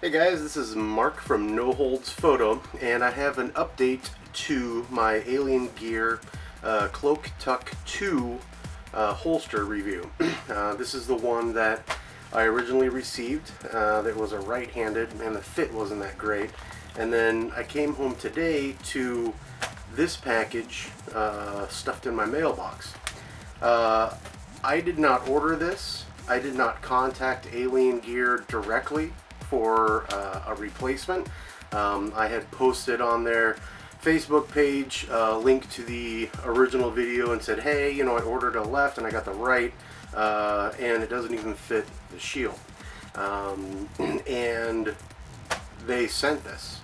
Hey guys, this is Mark from No Holds Photo, and I have an update to my Alien Gear Cloak Tuck 2 holster review. This is the one that I originally received. That was a right-handed, and the fit wasn't that great. And then I came home today to this package stuffed in my mailbox. I did not order this. I did not contact Alien Gear directly for a replacement. I had posted on their Facebook page a link to the original video and said, hey, you know, I ordered a left and I got the right, and it doesn't even fit the shield. And they sent this,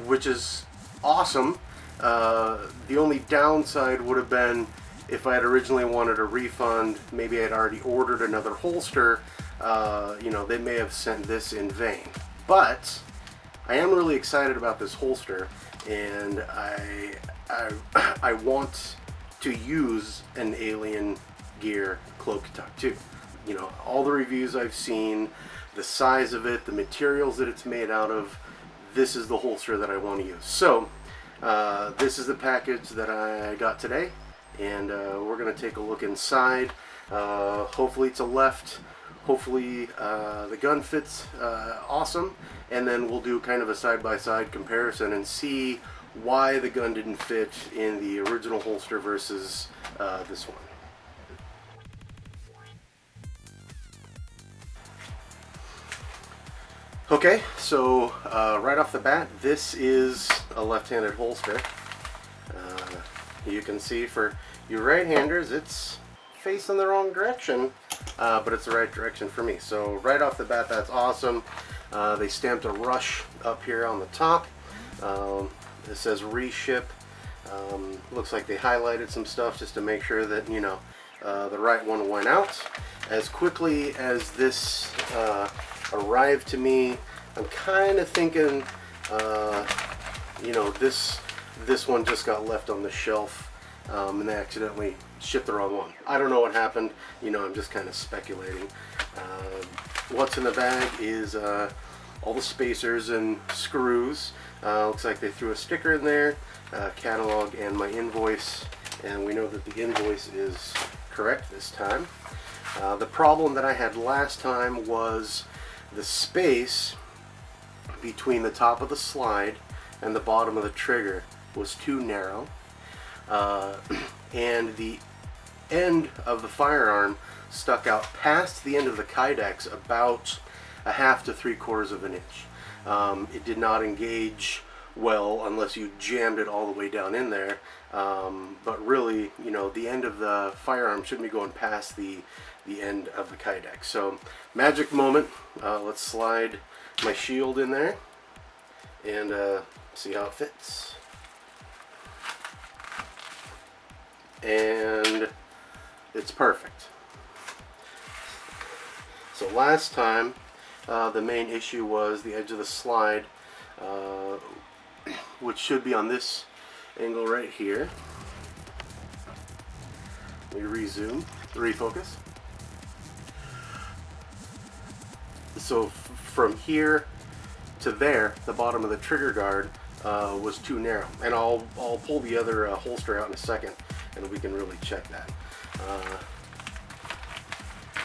which is awesome. The only downside would have been if I had originally wanted a refund, maybe I had already ordered another holster, you know, they may have sent this in vain. But I am really excited about this holster, and I want to use an Alien Gear Cloak Tuck 2. You know, all the reviews I've seen, the size of it, the materials that it's made out of, this is the holster that I want to use. So this is the package that I got today, and we're going to take a look inside. Hopefully it's a left. Hopefully the gun fits awesome, and then we'll do kind of a side-by-side comparison and see why the gun didn't fit in the original holster versus this one. Okay, so right off the bat, this is a left-handed holster. You can see for you right-handers, it's facing the wrong direction, but it's the right direction for me. So right off the bat, that's awesome. They stamped a rush up here on the top. It says reship. Looks like they highlighted some stuff just to make sure that, you know, the right one went out. As quickly as this arrived to me, I'm kind of thinking, you know, this one just got left on the shelf, and they accidentally shipped the wrong one. I don't know what happened. You know, I'm just kind of speculating. What's in the bag is all the spacers and screws. Looks like they threw a sticker in there, catalog, and my invoice, and we know that the invoice is correct this time. The problem that I had last time was the space between the top of the slide and the bottom of the trigger was too narrow, and the end of the firearm stuck out past the end of the kydex about a half to 3/4 of an inch. It did not engage well unless you jammed it all the way down in there, but really, you know, the end of the firearm shouldn't be going past the end of the kydex. So magic moment. Let's slide my shield in there and see how it fits. And it's perfect. So last time the main issue was the edge of the slide, which should be on this angle right here. We rezoom, refocus. So from here to there, the bottom of the trigger guard was too narrow, and I'll pull the other holster out in a second, and we can really check that.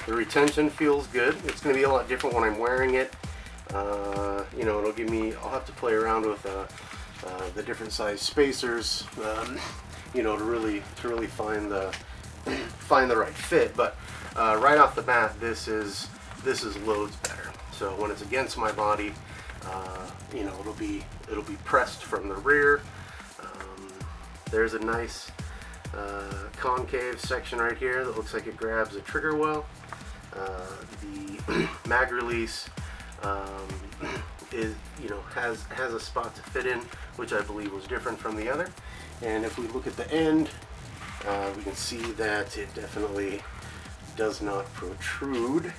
The retention feels good. It's going to be a lot different when I'm wearing it. You know, it'll give me. I'll have to play around with the different size spacers, you know, to really find the right fit. But right off the bat, this is loads better. So when it's against my body, you know, it'll be pressed from the rear. There's a nice concave section right here that looks like it grabs the trigger well. The mag release is, you know, has a spot to fit in, which I believe was different from the other. And if we look at the end, we can see that it definitely does not protrude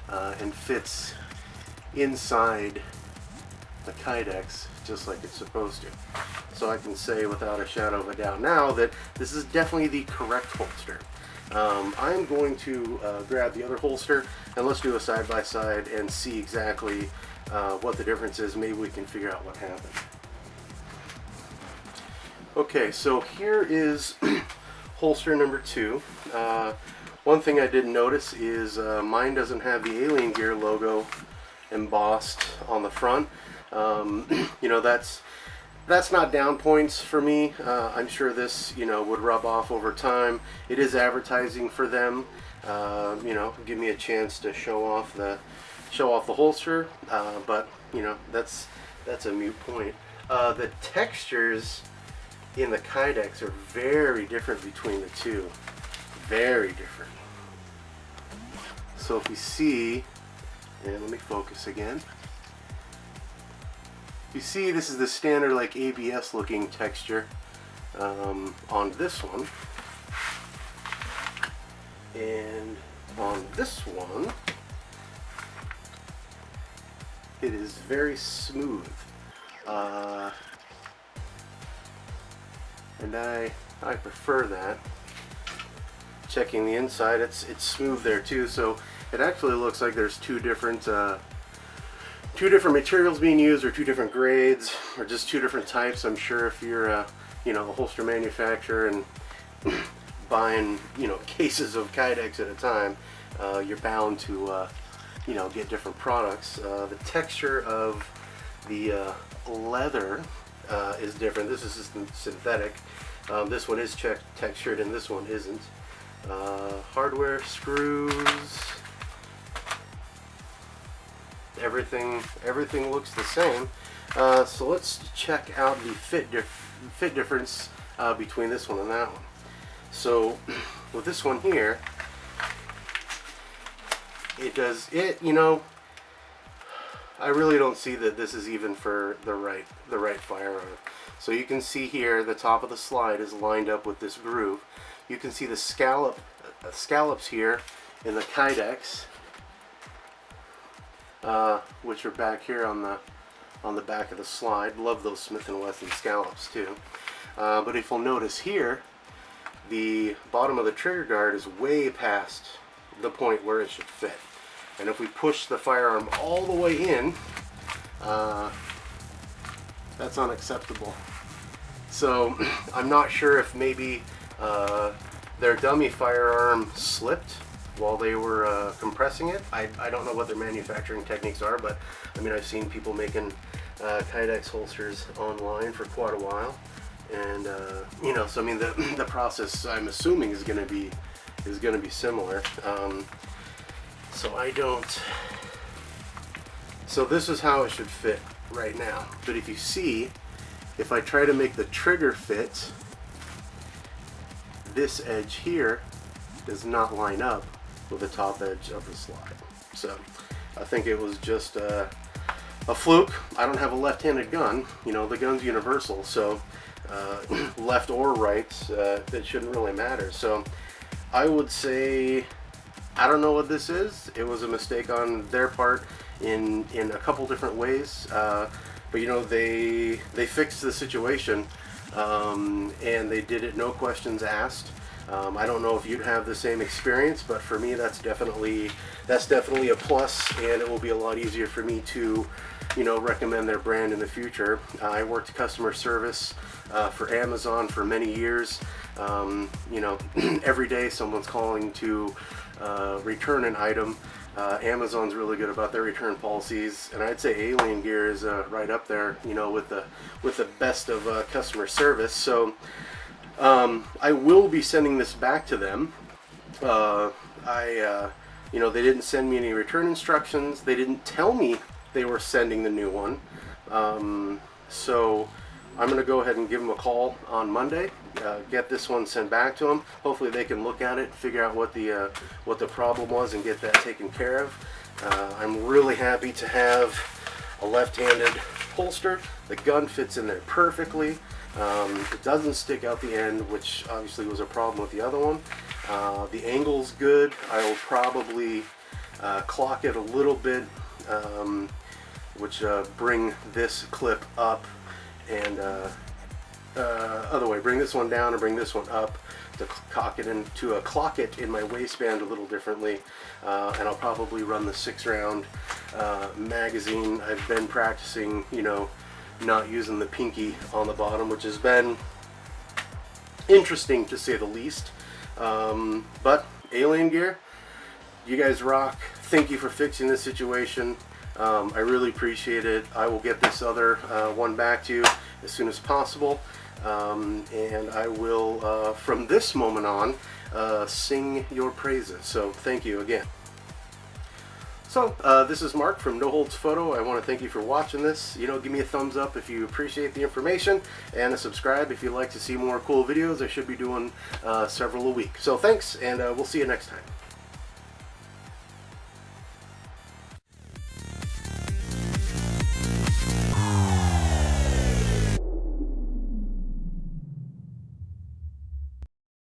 and fits inside the kydex just like it's supposed to. So I can say without a shadow of a doubt now that this is definitely the correct holster. I'm going to grab the other holster and let's do a side-by-side and see exactly what the difference is. Maybe we can figure out what happened. Okay, so here is holster number 2. One thing I didn't notice is mine doesn't have the Alien Gear logo embossed on the front. You know, that's not down points for me. I'm sure this, you know, would rub off over time. It is advertising for them. You know, give me a chance to show off the holster. But you know, that's a moot point. The textures in the Kydex are very different between the two. Very different. So if we see, and let me focus again. You see, this is the standard like ABS looking texture on this one, and on this one it is very smooth, and I prefer that. Checking the inside, it's smooth there too, so it actually looks like there's two different materials being used, or two different grades, or just two different types. I'm sure if you're you know, a holster manufacturer and buying, you know, cases of Kydex at a time, you're bound to you know, get different products. The texture of the leather is different. This is synthetic. This one is textured and this one isn't. Hardware, screws, everything looks the same. So let's check out the fit difference between this one and that one. So with this one here, you know, I really don't see that this is even for the right firearm. So you can see here the top of the slide is lined up with this groove. You can see the scallops here in the Kydex, which are back here on the back of the slide. Love those Smith & Wesson scallops too. But if you'll notice here, the bottom of the trigger guard is way past the point where it should fit. And if we push the firearm all the way in, that's unacceptable. So I'm not sure if maybe their dummy firearm slipped while they were compressing it. I don't know what their manufacturing techniques are, but I mean, I've seen people making Kydex holsters online for quite a while, and you know, so I mean, the process, I'm assuming, is going to be similar. So this is how it should fit right now. But if you see, if I try to make the trigger fit, this edge here does not line up with the top edge of the slide. So I think it was just a fluke. I don't have a left-handed gun. You know, the gun's universal, so left or right, it shouldn't really matter. So I would say, I don't know what this is. It was a mistake on their part in a couple different ways. But you know, they fixed the situation, and they did it no questions asked. I don't know if you'd have the same experience, but for me, that's definitely a plus, and it will be a lot easier for me to, you know, recommend their brand in the future. I worked customer service for Amazon for many years. You know, every day someone's calling to return an item. Amazon's really good about their return policies, and I'd say Alien Gear is right up there, you know, with the best of customer service. So I will be sending this back to them. You know, they didn't send me any return instructions. They didn't tell me they were sending the new one. So I'm going to go ahead and give them a call on Monday, get this one sent back to them. Hopefully they can look at it, figure out what the problem was, and get that taken care of. I'm really happy to have a left-handed holster. The gun fits in there perfectly. It doesn't stick out the end, which obviously was a problem with the other one. The angle's good. I will probably clock it a little bit, which bring this clip up, and other way, bring this one down and bring this one up to clock it in my waistband a little differently, and I'll probably run the 6-round magazine. I've been practicing, you know, not using the pinky on the bottom, which has been interesting to say the least. But Alien Gear, you guys rock. Thank you for fixing this situation. I really appreciate it. I will get this other one back to you as soon as possible, and I will from this moment on sing your praises. So thank you again. So this is Mark from No Holds Photo. I want to thank you for watching this. You know, give me a thumbs up if you appreciate the information, and a subscribe if you'd like to see more cool videos. I should be doing several a week. So thanks, and we'll see you next time.